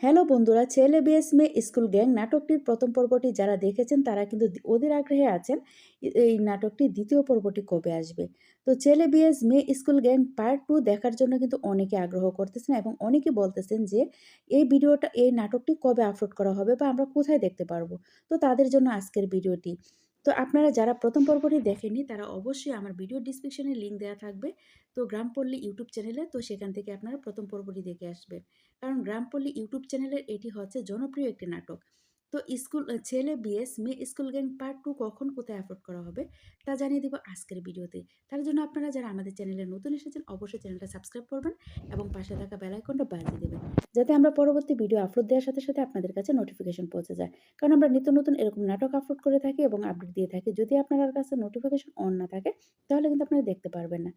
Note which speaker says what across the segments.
Speaker 1: Hello বন্ধুরা, ছেলে BS মেয়ে স্কুল গ্যাং নাটকটির প্রথম পর্বটি যারা দেখেছেন তারা কিন্তু অধীর আগ্রহে আছেন এই নাটকটির দ্বিতীয় পর্বটি কবে আসবে। তো ছেলে বিএস মেয়ে স্কুল গ্যাং পার্ট 2 দেখার জন্য কিন্তু অনেকে আগ্রহ করতেছেন এবং অনেকে বলতেছেন যে এই নাটকটি কবে আপলোড করা হবে বা আমরা কোথায় দেখতে পারবো। তো তাদের জন্য আজকের ভিডিওটি। তো আপনারা যারা প্রথম পর্বটি দেখেননি তারা অবশ্যই আমার ভিডিও ডিসক্রিপশনে লিঙ্ক দেওয়া থাকবে। তো গ্রামপল্লী ইউটিউব চ্যানেলে, তো সেখান থেকে আপনারা প্রথম পর্বটি দেখে আসবেন। কারণ গ্রামপল্লী ইউটিউব চ্যানেলের এটি হচ্ছে জনপ্রিয় একটি নাটক। তো ছেলে বিএস মেয়ে স্কুল গ্যাং পার্ট 2 কখন কোথায় আপলোড করা হবে তা জানিয়ে দিব আজকের ভিডিওতে। তার জন্য আপনারা যারা আমাদের চ্যানেলে নতুন এসেছেন অবশ্যই চ্যানেলটা সাবস্ক্রাইব করবেন এবং পাশে থাকা বেল আইকনটা বাজিয়ে দেবেন, যাতে আমরা পরবর্তী ভিডিও আপলোড দেওয়ার সাথে সাথে আপনাদের কাছে নোটিফিকেশন পৌঁছে যায়। কারণ আমরা নিত্য নতুন এরকম নাটক আপলোড করে থাকি এবং আপডেট দিয়ে থাকি। যদি আপনার কাছে নোটিফিকেশন অন না থাকে তাহলে কিন্তু আপনারা দেখতে পারবেন না।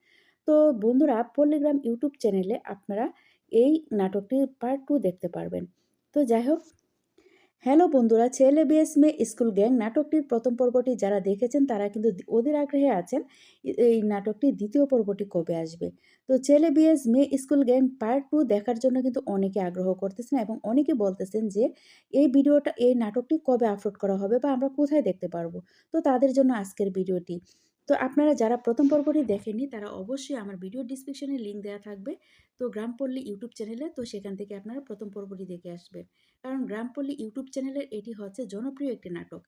Speaker 1: তো বন্ধুরা, পল্লীগ্রাম ইউটিউব চ্যানেলে আপনারা এই নাটকটির পার্ট 2 দেখতে পারবেন। তো যাই হোক, হ্যালো বন্ধুরা, ছেলে বিএস মেয়ে স্কুল গ্যাং নাটকটির প্রথম পর্বটি যারা দেখেছেন তারা কিন্তু অধীর আগ্রহে আছেন এই নাটকটির দ্বিতীয় পর্বটি কবে আসবে। তো ছেলে বিএস মেয়ে স্কুল গ্যাং পার্ট 2 দেখার জন্য কিন্তু অনেকে আগ্রহ করতেছেন এবং অনেকে বলতেছেন যে এই নাটকটি কবে আপলোড করা হবে বা আমরা কোথায় দেখতে পারবো। তো তাদের জন্য আজকের ভিডিওটি। তো আপনারা যারা প্রথম পর্বটি দেখেননি তারা অবশ্যই আমার ভিডিও ডিসক্রিপশনে লিঙ্ক দেওয়া থাকবে। তো গ্রামপল্লী ইউটিউব চ্যানেলে, তো সেখান থেকে আপনারা প্রথম পর্বটি দেখে আসবেন। কারণ গ্রামপল্লী ইউটিউব চ্যানেলের এটি হচ্ছে জনপ্রিয় একটি নাটক।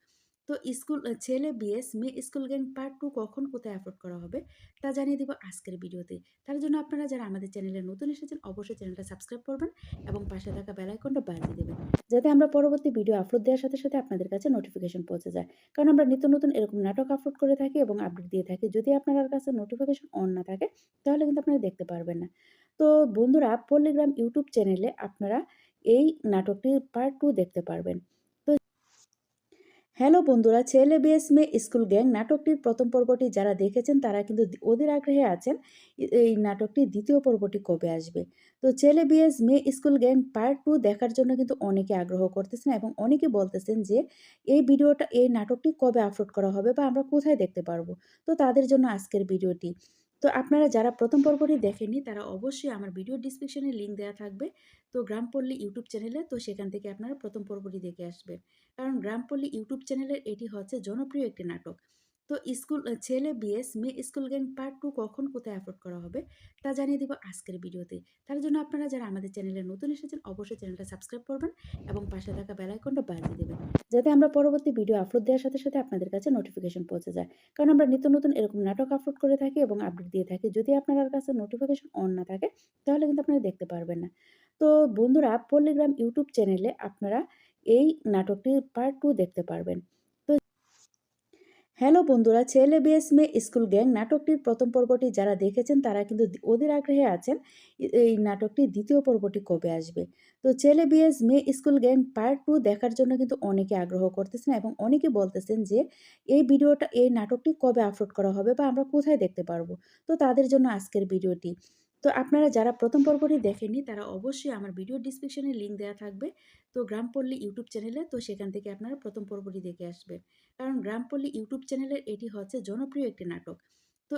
Speaker 1: তো ছেলে বিএস মেয়ে স্কুল গ্যাং পার্ট 2 কখন কোথায় আপলোড করা হবে তা জানিয়ে দিব আজকের ভিডিওতে। তার জন্য আপনারা যারা আমাদের চ্যানেলে নতুন এসেছেন অবশ্যই চ্যানেলটা সাবস্ক্রাইব করবেন এবং পাশে থাকা বেল আইকনটা বাজিয়ে দেবেন, যাতে আমরা পরবর্তী ভিডিও আপলোড দেওয়ার সাথে সাথে আপনাদের কাছে নোটিফিকেশন পৌঁছে যায়। কারণ আমরা নিত্য নতুন এরকম নাটক আপলোড করে থাকি এবং আপডেট দিয়ে থাকি। যদি আপনার কাছে নোটিফিকেশন অন না থাকে তাহলে কিন্তু আপনারা দেখতে পারবেন না। তো বন্ধুরা, পল্লীগ্রাম ইউটিউব চ্যানেলে আপনারা এই নাটকটির পার্ট 2 দেখতে পারবেন। তো হ্যালো বন্ধুরা, ছেলে বিএস মেয়ে স্কুল গ্যাং নাটকটির প্রথম পর্বটি যারা দেখেছেন তারা কিন্তু অধীর আগ্রহে আছেন এই নাটকটির দ্বিতীয় পর্বটি কবে আসবে। তো ছেলে বিএস মেয়ে স্কুল গ্যাং পার্ট 2 দেখার জন্য কিন্তু অনেকে আগ্রহ করতেছেন এবং অনেকে বলতেছেন যে এই নাটকটি কবে আপলোড করা হবে বা আমরা কোথায় দেখতে পারবো। তো তাদের জন্য আজকের ভিডিওটি। তো আপনারা যারা প্রথম পর্বটি দেখেননি তারা অবশ্যই আমার ভিডিও ডিসক্রিপশনে লিঙ্ক দেওয়া থাকবে। তো গ্রামপল্লী ইউটিউব চ্যানেলে, তো সেখান থেকে আপনারা প্রথম পর্বটি দেখে আসবেন। কারণ গ্রামপল্লী ইউটিউব চ্যানেলের এটি হচ্ছে জনপ্রিয় একটি নাটক। তো ছেলে বিএস মেয়ে স্কুল গ্যাং পার্ট 2 কখন কোথায় আপলোড করা হবে তা জানিয়ে দিব আজকের ভিডিওতে। তার জন্য আপনারা যারা আমাদের চ্যানেলে নতুন এসেছেন অবশ্যই চ্যানেলটা সাবস্ক্রাইব করবেন এবং পাশে থাকা বেল আইকনটা বাজিয়ে দেবেন, যাতে আমরা পরবর্তী ভিডিও আপলোড দেওয়ার সাথে সাথে আপনাদের কাছে নোটিফিকেশন পৌঁছে যায়। কারণ আমরা নিত্য নতুন এরকম নাটক আপলোড করে থাকি এবং আপডেট দিয়ে থাকি। যদি আপনার কাছে নোটিফিকেশন অন না থাকে তাহলে কিন্তু আপনারা দেখতে পারবেন না। তো বন্ধুরা, পল্লীগ্রাম ইউটিউব চ্যানেলে আপনারা এই নাটকটির পার্ট 2 দেখতে পারবেন। তো হ্যালো বন্ধুরা, ছেলে বিএস মেয়ে স্কুল গ্যাং নাটকটির প্রথম পর্বটি যারা দেখেছেন তারা কিন্তু অধীর আগ্রহে আছেন এই নাটকটির দ্বিতীয় পর্বটি কবে আসবে। তো ছেলে বিএস মেয়ে স্কুল গ্যাং পার্ট 2 দেখার জন্য কিন্তু অনেকে আগ্রহ করতেছেন এবং অনেকে বলতেছেন যে এই নাটকটি কবে আপলোড করা হবে বা আমরা কোথায় দেখতে পারবো। তো তাদের জন্য আজকের ভিডিওটি। তো আপনারা যারা প্রথম পর্বটি দেখেননি তারা অবশ্যই আমার ভিডিও ডিসক্রিপশনে লিঙ্ক দেওয়া থাকবে। তো গ্রামপল্লী ইউটিউব চ্যানেলে, তো সেখান থেকে আপনারা প্রথম পর্বটি দেখে আসবেন। কারণ গ্রামপল্লী ইউটিউব চ্যানেলের এটি হচ্ছে জনপ্রিয় একটি নাটক। তো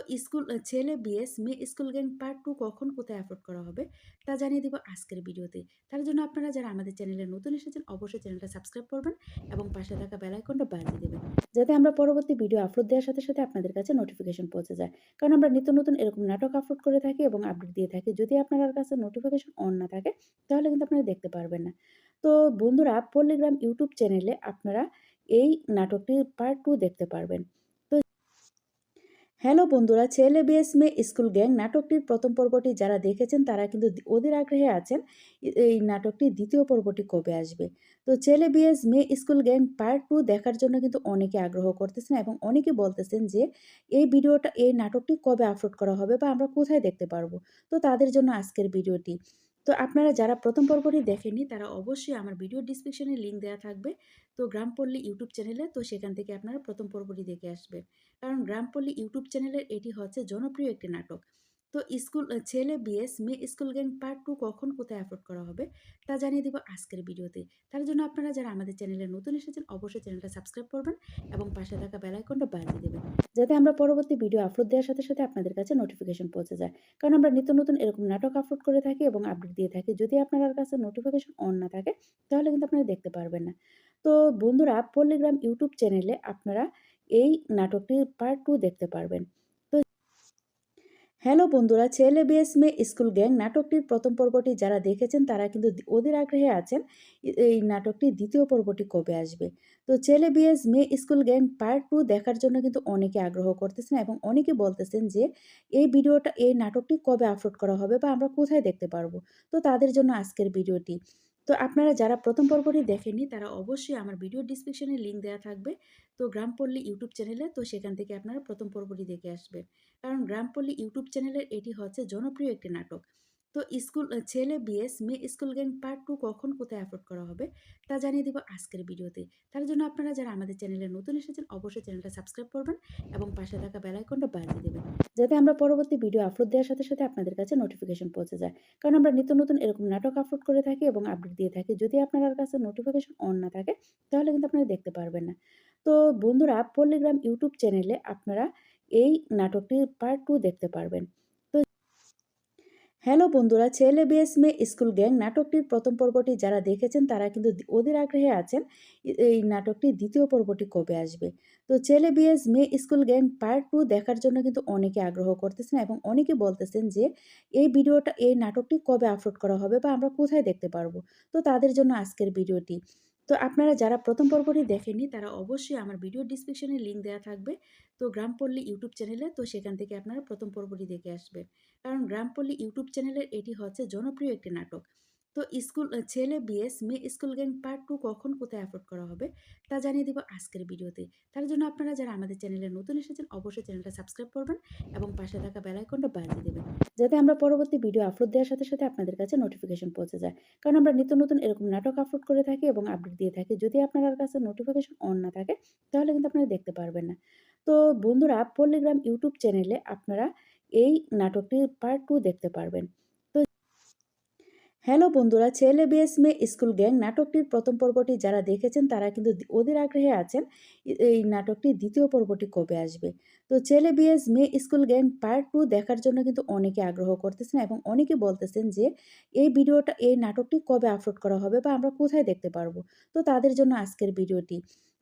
Speaker 1: ছেলে বিএস মেয়ে স্কুল গ্যাং পার্ট 2 কখন কোথায় আপলোড করা হবে তা জানিয়ে দিব আজকের ভিডিওতে। তার জন্য আপনারা যারা আমাদের চ্যানেলে নতুন এসেছেন অবশ্যই চ্যানেলটা সাবস্ক্রাইব করবেন এবং পাশে থাকা বেল আইকনটা বাজিয়ে দেবেন, যাতে আমরা পরবর্তী ভিডিও আপলোড দেওয়ার সাথে সাথে আপনাদের কাছে নোটিফিকেশন পৌঁছে যায়। কারণ আমরা নিত্য নতুন এরকম নাটক আপলোড করে থাকি এবং আপডেট দিয়ে থাকি। যদি আপনার কাছে নোটিফিকেশন অন না থাকে তাহলে কিন্তু আপনারা দেখতে পারবেন না। তো বন্ধুরা, পল্লীগ্রাম ইউটিউব চ্যানেলে আপনারা এই নাটকটির পার্ট 2 দেখতে পারবেন। তো হ্যালো বন্ধুরা, ছেলে বিএস মেয়ে স্কুল গ্যাং নাটকটির প্রথম পর্বটি যারা দেখেছেন তারা কিন্তু অধীর আগ্রহে আছেন এই নাটকটির দ্বিতীয় পর্বটি কবে আসবে। তো ছেলে বিএস মেয়ে স্কুল গ্যাং পার্ট 2 দেখার জন্য কিন্তু অনেকে আগ্রহ করতেছেন এবং অনেকে বলতেছেন যে এই নাটকটি কবে আপলোড করা হবে বা আমরা কোথায় দেখতে পারবো। তো তাদের জন্য আজকের ভিডিওটি। তো আপনারা যারা প্রথম পর্বটি দেখেননি তারা অবশ্যই আমার ভিডিও ডিসক্রিপশনে লিঙ্ক দেওয়া থাকবে। তো গ্রামপল্লী ইউটিউব চ্যানেলে, তো সেখান থেকে আপনারা প্রথম পর্বটি দেখে আসবেন। কারণ গ্রামপল্লী ইউটিউব চ্যানেলের এটি হচ্ছে জনপ্রিয় একটি নাটক। তো ছেলে বিএস মেয়ে স্কুল গ্যাং পার্ট 2 কখন কোথায় আপলোড করা হবে তা জানিয়ে দিব আজকের ভিডিওতে। তার জন্য আপনারা যারা আমাদের চ্যানেলে নতুন এসেছেন অবশ্যই চ্যানেলটা সাবস্ক্রাইব করবেন এবং পাশে থাকা বেল আইকনটা বাজিয়ে দেবেন। যাতে আমরা পরবর্তী ভিডিও আপলোড দেওয়ার সাথে সাথে আপনাদের কাছে নোটিফিকেশন পৌঁছে যায়। কারণ আমরা নিত্য নতুন এরকম নাটক আপলোড করে থাকি এবং আপডেট দিয়ে থাকি। যদি আপনার কাছে নোটিফিকেশন অন না থাকে তাহলে কিন্তু আপনারা দেখতে পারবেন না। তো বন্ধুরা, পল্লীগ্রাম ইউটিউব চ্যানেলে আপনারা এই নাটকটির পার্ট 2 দেখতে পারবেন। তো হ্যালো বন্ধুরা, ছেলে বিএস মেয়ে স্কুল গ্যাং নাটকটির প্রথম পর্বটি যারা দেখেছেন তারা কিন্তু অধীর আগ্রহে আছেন এই নাটকটির দ্বিতীয় পর্বটি কবে আসবে। তো ছেলে বিএস মেয়ে স্কুল গ্যাং পার্ট 2 দেখার জন্য কিন্তু অনেকে আগ্রহ করতেছেন এবং অনেকে বলতেছেন যে এই নাটকটি কবে আপলোড করা হবে বা আমরা কোথায় দেখতে পারবো। তো তাদের জন্য আজকের ভিডিওটি। তো আপনারা যারা প্রথম পর্বটি দেখেননি তারা অবশ্যই আমার ভিডিও ডিসক্রিপশনে লিঙ্ক দেওয়া থাকবে। তো গ্রামপল্লী ইউটিউব চ্যানেলে, তো সেখান থেকে আপনারা প্রথম পর্বটি দেখে আসবেন। কারণ গ্রামপল্লী ইউটিউব চ্যানেলের এটি হচ্ছে জনপ্রিয় একটি নাটক। তো ছেলে বিএস মেয়ে স্কুল গ্যাং পার্ট 2 কখন কোথায় আপলোড করা হবে তা জানিয়ে দিব আজকের ভিডিওতে। তার জন্য আপনারা যারা আমাদের চ্যানেলে নতুন এসেছেন অবশ্যই চ্যানেলটা সাবস্ক্রাইব করবেন এবং পাশে থাকা বেল আইকনটা বাজিয়ে দেবেন। যাতে আমরা পরবর্তী ভিডিও আপলোড দেওয়ার সাথে সাথে আপনাদের কাছে নোটিফিকেশন পৌঁছে যায়। কারণ আমরা নিত্য নতুন এরকম নাটক আপলোড করে থাকি এবং আপডেট দিয়ে থাকি। যদি আপনার কাছে নোটিফিকেশন অন না থাকে তাহলে কিন্তু আপনারা দেখতে পারবেন না। তো বন্ধুরা, পল্লীগ্রাম ইউটিউব চ্যানেলে আপনারা এই নাটকটির পার্ট 2 দেখতে পারবেন। তো হ্যালো বন্ধুরা, ছেলে বিএস মেয়ে স্কুল গ্যাং নাটকটির প্রথম পর্বটি যারা দেখেছেন তারা কিন্তু অধীর আগ্রহে আছেন এই নাটকটির দ্বিতীয় পর্বটি কবে আসবে। তো ছেলে বিএস মেয়ে স্কুল গ্যাং পার্ট 2 দেখার জন্য কিন্তু অনেকে আগ্রহ করতেছেন এবং অনেকে বলতেছেন যে এই নাটকটি কবে আপলোড করা হবে বা আমরা কোথায় দেখতে পারবো। তো তাদের জন্য আজকের ভিডিওটি। তো আপনারা যারা প্রথম পর্বটি দেখেননি তারা অবশ্যই আমার ভিডিও ডিসক্রিপশনে লিঙ্ক দেওয়া থাকবে। তো গ্রামপল্লী ইউটিউব চ্যানেলে, তো সেখান থেকে আপনারা প্রথম পর্বটি দেখে আসবেন। কারণ গ্রামপল্লী ইউটিউব চ্যানেলের এটি হচ্ছে জনপ্রিয় একটি নাটক। তো ছেলে বিএস মেয়ে স্কুল গ্যাং পার্ট 2 কখন কোথায় আপলোড করা হবে তা জানিয়ে দিব আজকের ভিডিওতে। তার জন্য আপনারা যারা আমাদের চ্যানেলে নতুন এসেছেন অবশ্যই চ্যানেলটা সাবস্ক্রাইব করবেন এবং পাশে থাকা বেল আইকনটা বাজিয়ে দেবেন। যাতে আমরা পরবর্তী ভিডিও আপলোড দেওয়ার সাথে সাথে আপনাদের কাছে নোটিফিকেশন পৌঁছে যায়। কারণ আমরা নিত্য নতুন এরকম নাটক আপলোড করে থাকি এবং আপডেট দিয়ে থাকি। যদি আপনার কাছে নোটিফিকেশন অন না থাকে তাহলে কিন্তু আপনারা দেখতে পারবেন না। তো বন্ধুরা, পল্লীগ্রাম ইউটিউব চ্যানেলে আপনারা এই নাটকটির পার্ট 2 দেখতে পারবেন। তো হ্যালো বন্ধুরা, ছেলে বিএস মেয়ে স্কুল গ্যাং নাটকটির প্রথম পর্বটি যারা দেখেছেন তারা কিন্তু অধীর আগ্রহে আছেন এই নাটকটির দ্বিতীয় পর্বটি কবে আসবে। তো ছেলে বিএস মেয়ে স্কুল গ্যাং পার্ট 2 দেখার জন্য কিন্তু অনেকে আগ্রহ করতেছেন এবং অনেকে বলতেছেন যে এই নাটকটি কবে আপলোড করা হবে বা আমরা কোথায় দেখতে পারবো। তো তাদের জন্য আজকের ভিডিওটি।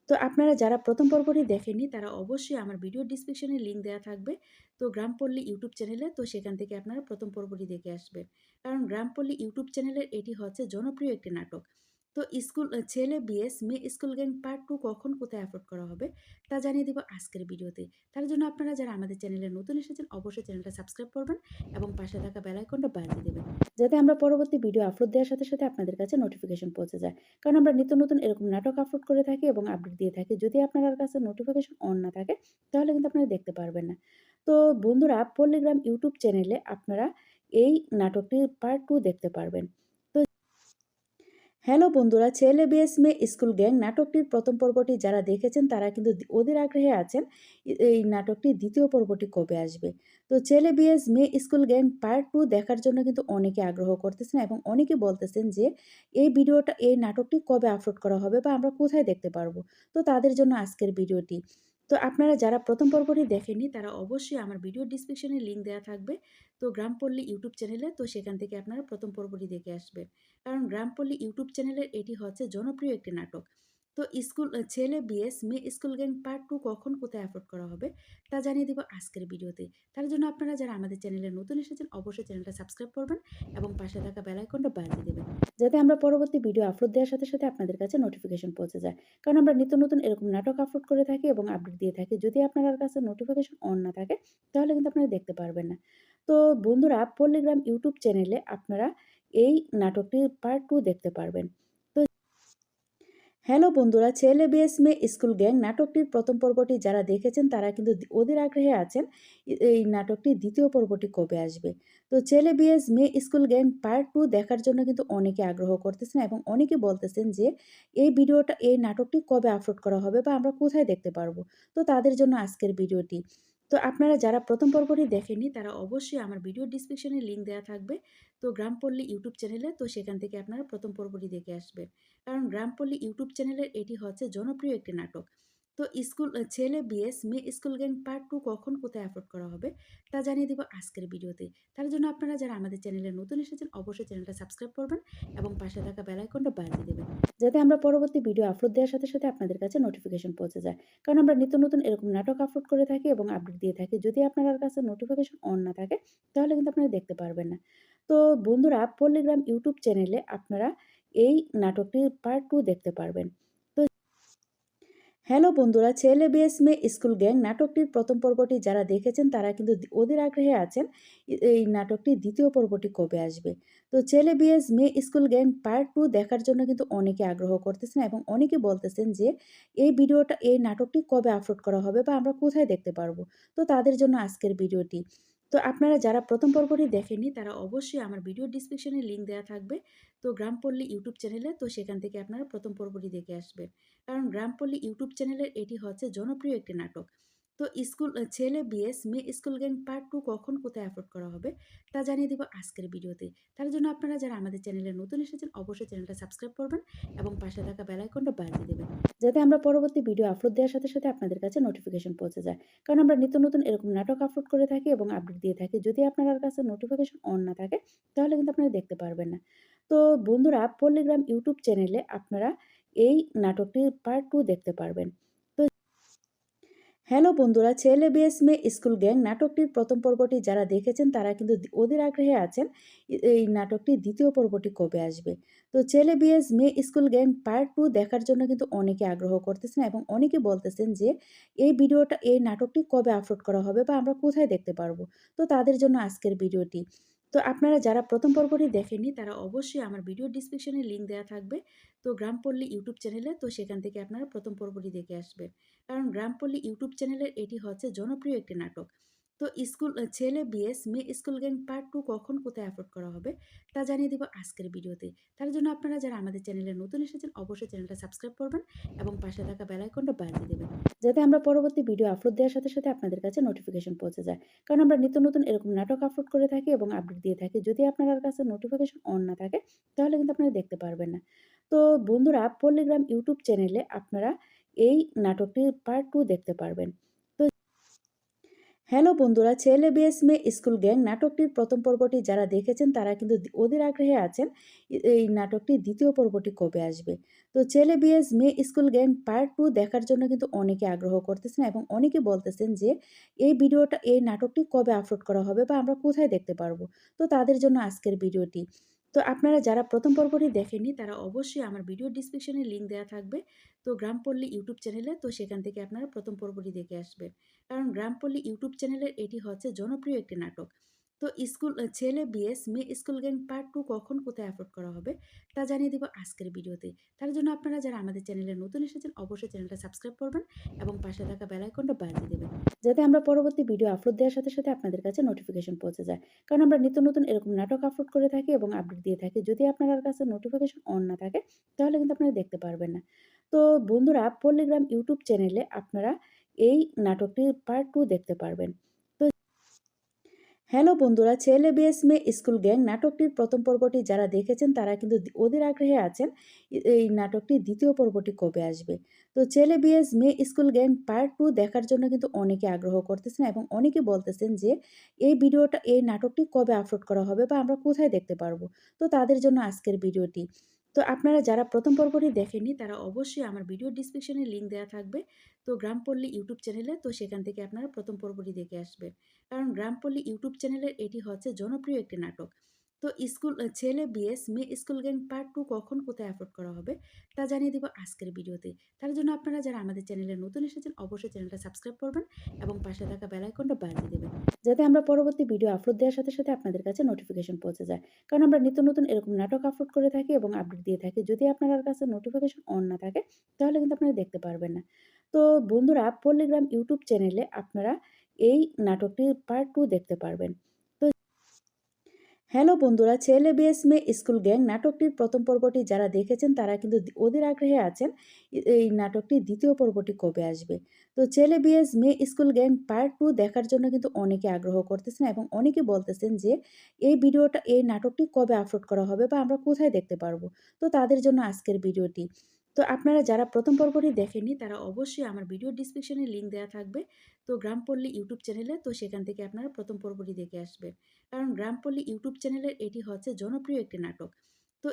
Speaker 1: তো আপনারা যারা প্রথম পর্বটি দেখেননি তারা অবশ্যই আমার ভিডিও ডিসক্রিপশনে লিঙ্ক দেওয়া থাকবে। তো গ্রামপল্লী ইউটিউব চ্যানেলে, তো সেখান থেকে আপনারা প্রথম পর্বটি দেখে আসবেন। কারণ গ্রামপল্লী ইউটিউব চ্যানেলের এটি হচ্ছে জনপ্রিয় একটি নাটক। তো ছেলে বিএস মেয়ে স্কুল গ্যাং পার্ট 2 কখন কোথায় আপলোড করা হবে তা জানিয়ে দিব আজকের ভিডিওতে। তার জন্য আপনারা যারা আমাদের চ্যানেলে নতুন এসেছেন অবশ্যই চ্যানেলটা সাবস্ক্রাইব করবেন এবং পাশে থাকা বেল আইকনটা বাজিয়ে দেবেন। যাতে আমরা পরবর্তী ভিডিও আপলোড দেওয়ার সাথে সাথে আপনাদের কাছে নোটিফিকেশন পৌঁছে যায়। কারণ আমরা নিত্য নতুন এরকম নাটক আপলোড করে থাকি এবং আপডেট দিয়ে থাকি। যদি আপনার কাছে নোটিফিকেশন অন না থাকে তাহলে কিন্তু আপনারা দেখতে পারবেন না। তো বন্ধুরা, পল্লীগ্রাম ইউটিউব চ্যানেলে আপনারা এই নাটকটির পার্ট 2 দেখতে পারবেন। তো হ্যালো বন্ধুরা, ছেলে বিএস মেয়ে স্কুল গ্যাং নাটকটির প্রথম পর্বটি যারা দেখেছেন তারা কিন্তু অধীর আগ্রহে আছেন এই নাটকটির দ্বিতীয় পর্বটি কবে আসবে। তো ছেলে বিএস মেয়ে স্কুল গ্যাং পার্ট 2 দেখার জন্য কিন্তু অনেকে আগ্রহ করতেছেন এবং অনেকে বলতেছেন যে এই নাটকটি কবে আপলোড করা হবে বা আমরা কোথায় দেখতে পারবো। তো তাদের জন্য আজকের ভিডিওটি। তো আপনারা যারা প্রথম পর্বটি দেখেননি তারা অবশ্যই আমার ভিডিও ডিসক্রিপশনে লিঙ্ক দেওয়া থাকবে। তো গ্রামপল্লী ইউটিউব চ্যানেলে, তো সেখান থেকে আপনারা প্রথম পর্বটি দেখে আসবেন। কারণ গ্রামপল্লী ইউটিউব চ্যানেলের এটি হচ্ছে জনপ্রিয় একটি নাটক। তো ছেলে বিএস মেয়ে স্কুল গ্যাং পার্ট 2 কখন কোথায় আপলোড করা হবে তা জানিয়ে দিব আজকের ভিডিওতে। তার জন্য আপনারা যারা আমাদের চ্যানেলে নতুন এসেছেন অবশ্যই চ্যানেলটা সাবস্ক্রাইব করবেন এবং পাশে থাকা বেল আইকনটা বাজিয়ে দেবেন। যাতে আমরা পরবর্তী ভিডিও আপলোড দেওয়ার সাথে সাথে আপনাদের কাছে নোটিফিকেশন পৌঁছে যায়। কারণ আমরা নিত্য নতুন এরকম নাটক আপলোড করে থাকি এবং আপডেট দিয়ে থাকি। যদি আপনার কাছে নোটিফিকেশন অন না থাকে তাহলে কিন্তু আপনারা দেখতে পারবেন না। তো বন্ধুরা, পল্লীগ্রাম ইউটিউব চ্যানেলে আপনারা এই নাটকটির পার্ট 2 দেখতে পারবেন। তো হ্যালো বন্ধুরা, ছেলে বিএস মেয়ে স্কুল গ্যাং নাটকটির প্রথম পর্বটি যারা দেখেছেন তারা কিন্তু অধীর আগ্রহে আছেন এই নাটকটির দ্বিতীয় পর্বটি কবে আসবে। তো ছেলে বিএস মেয়ে স্কুল গ্যাং পার্ট 2 দেখার জন্য কিন্তু অনেকে আগ্রহ করতেছেন এবং অনেকে বলতেছেন যে এই নাটকটি কবে আপলোড করা হবে বা আমরা কোথায় দেখতে পারবো। তো তাদের জন্য আজকের ভিডিওটি। তো আপনারা যারা প্রথম পর্বটি দেখেননি তারা অবশ্যই আমার ভিডিও ডিসক্রিপশনে লিঙ্ক দেওয়া থাকবে। তো গ্রামপল্লী ইউটিউব চ্যানেলে, তো সেখান থেকে আপনারা প্রথম পর্বটি দেখে আসবেন। কারণ গ্রামপল্লী ইউটিউব চ্যানেলের এটি হচ্ছে জনপ্রিয় একটি নাটক। তো ছেলে বিএস মেয়ে স্কুল গ্যাং পার্ট 2 কখন কোথায় আপলোড করা হবে তা জানিয়ে দিব আজকের ভিডিওতে। তার জন্য আপনারা যারা আমাদের চ্যানেলে নতুন এসেছেন অবশ্যই চ্যানেলটা সাবস্ক্রাইব করবেন এবং পাশে থাকা বেল আইকনটা বাজিয়ে দেবেন, যাতে আমরা পরবর্তী ভিডিও আপলোড দেওয়ার সাথে সাথে আপনাদের কাছে নোটিফিকেশন পৌঁছে যায়। কারণ আমরা নিত্য নতুন এরকম নাটক আপলোড করে থাকি এবং আপডেট দিয়ে থাকি। যদি আপনার কাছে নোটিফিকেশন অন না থাকে তাহলে কিন্তু আপনারা দেখতে পারবেন না। তো বন্ধুরা, পল্লীগ্রাম ইউটিউব চ্যানেলে আপনারা এই নাটকটির পার্ট 2 দেখতে পারবেন। তো হ্যালো বন্ধুরা, ছেলে বিএস মেয়ে স্কুল গ্যাং নাটকটির প্রথম পর্বটি যারা দেখেছেন তারা কিন্তু অধীর আগ্রহে আছেন এই নাটকটির দ্বিতীয় পর্বটি কবে আসবে। তো ছেলে বিএস মেয়ে স্কুল গ্যাং পার্ট 2 দেখার জন্য কিন্তু অনেকে আগ্রহ করতেছেন এবং অনেকে বলতেছেন যে এই নাটকটি কবে আপলোড করা হবে বা আমরা কোথায় দেখতে পারবো। তো তাদের জন্য আজকের ভিডিওটি। তো আপনারা যারা প্রথম পর্বটি দেখেননি তারা অবশ্যই আমার ভিডিও ডিসক্রিপশনে লিঙ্ক দেওয়া থাকবে। তো গ্রামপল্লী ইউটিউব চ্যানেলে, তো সেখান থেকে আপনারা প্রথম পর্বটি দেখে আসবেন। কারণ গ্রামপল্লী ইউটিউব চ্যানেলের এটি হচ্ছে জনপ্রিয় একটি নাটক। তো ছেলে বিএস মেয়ে স্কুল গ্যাং পার্ট 2 কখন কোথায় আপলোড করা হবে তা জানিয়ে দিব আজকের ভিডিওতে। তার জন্য আপনারা যারা আমাদের চ্যানেলে নতুন এসেছেন অবশ্যই চ্যানেলটা সাবস্ক্রাইব করবেন এবং পাশে থাকা বেল আইকনটা বাজিয়ে দেবেন, যাতে আমরা পরবর্তী ভিডিও আপলোড দেওয়ার সাথে সাথে আপনাদের কাছে নোটিফিকেশন পৌঁছে যায়। কারণ আমরা নিত্য নতুন এরকম নাটক আপলোড করে থাকি এবং আপডেট দিয়ে থাকি। যদি আপনার কাছে নোটিফিকেশন অন না থাকে তাহলে কিন্তু আপনারা দেখতে পারবেন না। তো বন্ধুরা, পল্লীগ্রাম ইউটিউব চ্যানেলে আপনারা এই নাটকটির পার্ট 2 দেখতে পারবেন। তো হ্যালো বন্ধুরা, ছেলে বিএস মেয়ে স্কুল গ্যাং নাটকটির প্রথম পর্বটি যারা দেখেছেন তারা কিন্তু অধীর আগ্রহে আছেন এই নাটকটির দ্বিতীয় পর্বটি কবে আসবে। তো ছেলে বিএস মেয়ে স্কুল গ্যাং পার্ট 2 দেখার জন্য কিন্তু অনেকে আগ্রহ করতেছেন এবং অনেকে বলতেছেন যে এই নাটকটি কবে আপলোড করা হবে বা আমরা কোথায় দেখতে পারবো। তো তাদের জন্য আজকের ভিডিওটি। তো আপনারা যারা প্রথম পর্বটি দেখেননি তারা অবশ্যই আমার ভিডিও ডিসক্রিপশনে লিঙ্ক দেওয়া থাকবে। তো গ্রামপল্লী ইউটিউব চ্যানেলে, তো সেখান থেকে আপনারা প্রথম পর্বটি দেখে আসবেন। কারণ গ্রামপল্লী ইউটিউব চ্যানেলের এটি হচ্ছে জনপ্রিয় একটি নাটক। তো ছেলে বিএস মেয়ে স্কুল গ্যাং পার্ট 2 কখন কোথায় আপলোড করা হবে তা জানিয়ে দিব আজকের ভিডিওতে। তার জন্য আপনারা যারা আমাদের চ্যানেলে নতুন এসেছেন অবশ্যই চ্যানেলটা সাবস্ক্রাইব করবেন এবং পাশে থাকা বেল আইকনটা বাজিয়ে দেবেন, যাতে আমরা পরবর্তী ভিডিও আপলোড দেওয়ার সাথে সাথে আপনাদের কাছে নোটিফিকেশন পৌঁছে যায়। কারণ আমরা নিত্য নতুন এরকম নাটক আপলোড করে থাকি এবং আপডেট দিয়ে থাকি। যদি আপনার কাছে নোটিফিকেশন অন না থাকে তাহলে কিন্তু আপনারা দেখতে পারবেন না। তো বন্ধুরা, পল্লীগ্রাম ইউটিউব চ্যানেলে আপনারা এই নাটকটির পার্ট 2 দেখতে পারবেন। তো হ্যালো বন্ধুরা, ছেলে বিএস মেয়ে স্কুল গ্যাং নাটকটির প্রথম পর্বটি যারা দেখেছেন তারা কিন্তু অধীর আগ্রহে আছেন এই নাটকটির দ্বিতীয় পর্বটি কবে আসবে। তো ছেলে বিএস মেয়ে স্কুল গ্যাং পার্ট 2 দেখার জন্য কিন্তু অনেকে আগ্রহ করতেছেন এবং অনেকে বলতেছেন যে এই নাটকটি কবে আপলোড করা হবে বা আমরা কোথায় দেখতে পারবো। তো তাদের জন্য আজকের ভিডিওটি। তো আপনারা যারা প্রথম পর্বটি দেখেননি তারা অবশ্যই আমার ভিডিও ডিসক্রিপশনে লিঙ্ক দেওয়া থাকবে। তো গ্রামপল্লী ইউটিউব চ্যানেলে, তো সেখান থেকে আপনারা প্রথম পর্বটি দেখে আসবেন। কারণ গ্রামপল্লী ইউটিউব চ্যানেলের এটি হচ্ছে জনপ্রিয় একটি নাটক। তো ছেলে বিএস মেয়ে স্কুল গ্যাং পার্ট 2 কখন কোথায় আপলোড করা হবে তা জানিয়ে দিব আজকের ভিডিওতে। তার জন্য আপনারা যারা আমাদের চ্যানেলে নতুন এসেছেন অবশ্যই চ্যানেলটা সাবস্ক্রাইব করবেন এবং পাশে থাকা বেল আইকনটা বাজিয়ে দেবেন, যাতে আমরা পরবর্তী ভিডিও আপলোড দেওয়ার সাথে সাথে আপনাদের কাছে নোটিফিকেশন পৌঁছে যায়। কারণ আমরা নিত্য নতুন এরকম নাটক আপলোড করে থাকি এবং আপডেট দিয়ে থাকি। যদি আপনার কাছে নোটিফিকেশন অন না থাকে তাহলে কিন্তু আপনারা দেখতে পারবেন না। তো বন্ধুরা, পল্লীগ্রাম ইউটিউব চ্যানেলে আপনারা এই নাটকটির পার্ট 2 দেখতে পারবেন। তো হ্যালো বন্ধুরা, ছেলে বিএস মেয়ে স্কুল গ্যাং নাটকটির প্রথম পর্বটি যারা দেখেছেন তারা কিন্তু অধীর আগ্রহে আছেন এই নাটকটির দ্বিতীয় পর্বটি কবে আসবে। তো ছেলে বিএস মেয়ে স্কুল গ্যাং পার্ট 2 দেখার জন্য কিন্তু অনেকে আগ্রহ করতেছেন এবং অনেকে বলতেছেন যে এই নাটকটি কবে আপলোড করা হবে বা আমরা কোথায় দেখতে পারবো। তো তাদের জন্য আজকের ভিডিওটি। তো আপনারা যারা প্রথম পর্বটি দেখেননি তারা অবশ্যই আমার ভিডিও ডিসক্রিপশনে লিঙ্ক দেওয়া থাকবে। তো গ্রামপল্লী ইউটিউব চ্যানেলে, তো সেখান থেকে আপনারা প্রথম পর্বটি দেখে আসবেন। কারণ গ্রামপল্লী ইউটিউব চ্যানেলের এটি হচ্ছে জনপ্রিয় একটি নাটক। তো ছেলে বিএস মেয়ে স্কুল গ্যাং পার্ট 2 কখন কোথায় আপলোড করা হবে তা জানিয়ে দিব আজকের ভিডিওতে। তার জন্য আপনারা যারা আমাদের চ্যানেলে নতুন এসেছেন অবশ্যই চ্যানেলটা সাবস্ক্রাইব করবেন এবং পাশে থাকা বেল আইকনটা বাজিয়ে দেবেন, যাতে আমরা পরবর্তী ভিডিও আপলোড দেওয়ার সাথে সাথে আপনাদের কাছে নোটিফিকেশন পৌঁছে যায়। কারণ আমরা নিত্য নতুন এরকম নাটক আপলোড করে থাকি এবং আপডেট দিয়ে থাকি। যদি আপনার কাছে নোটিফিকেশন অন না থাকে তাহলে কিন্তু আপনারা দেখতে পারবেন না। তো বন্ধুরা, পল্লীগ্রাম ইউটিউব চ্যানেলে আপনারা এই নাটকটির পার্ট 2 দেখতে পারবেন। তো হ্যালো বন্ধুরা, ছেলে বিএস মেয়ে স্কুল গ্যাং নাটকটির প্রথম পর্বটি যারা দেখেছেন তারা কিন্তু অধীর আগ্রহে আছেন এই নাটকটির দ্বিতীয় পর্বটি কবে আসবে। তো ছেলে বিএস মেয়ে স্কুল গ্যাং পার্ট 2 দেখার জন্য কিন্তু অনেকে আগ্রহ করতেছেন এবং অনেকে বলতেছেন যে এই নাটকটি কবে আপলোড করা হবে বা আমরা কোথায় দেখতে পারবো। তো তাদের জন্য আজকের ভিডিওটি। তো আপনারা যারা প্রথম পর্বটি দেখেননি তারা অবশ্যই আমার ভিডিও ডিসক্রিপশনে লিঙ্ক দেওয়া থাকবে। তো গ্রামপল্লী ইউটিউব চ্যানেলে, তো সেখান থেকে আপনারা প্রথম পর্বটি দেখে আসবেন। কারণ গ্রামপল্লী ইউটিউব চ্যানেলের এটি হচ্ছে জনপ্রিয় একটি নাটক। তো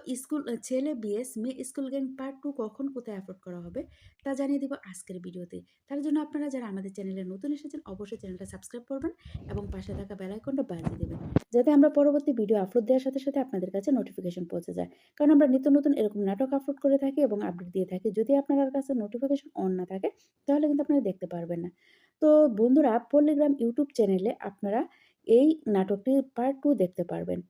Speaker 1: ছেলে বিএস মেয়ে স্কুল গ্যাং পার্ট 2 কখন কোথায় আপলোড করা হবে তা জানিয়ে দিব আজকের ভিডিওতে। তার জন্য আপনারা যারা আমাদের চ্যানেলে নতুন এসেছেন অবশ্যই চ্যানেলটা সাবস্ক্রাইব করবেন এবং পাশে থাকা বেল আইকনটা বাজিয়ে দেবেন, যাতে আমরা পরবর্তী ভিডিও আপলোড দেওয়ার সাথে সাথে আপনাদের কাছে নোটিফিকেশন পৌঁছে যায়। কারণ আমরা নিত্য নতুন এরকম নাটক আপলোড করে থাকি এবং আপডেট দিয়ে থাকি। যদি আপনার কাছে নোটিফিকেশন অন না থাকে তাহলে কিন্তু আপনারা দেখতে পারবেন না। তো বন্ধুরা, পল্লীগ্রাম ইউটিউব চ্যানেলে আপনারা এই নাটকটির পার্ট 2 দেখতে পারবেন।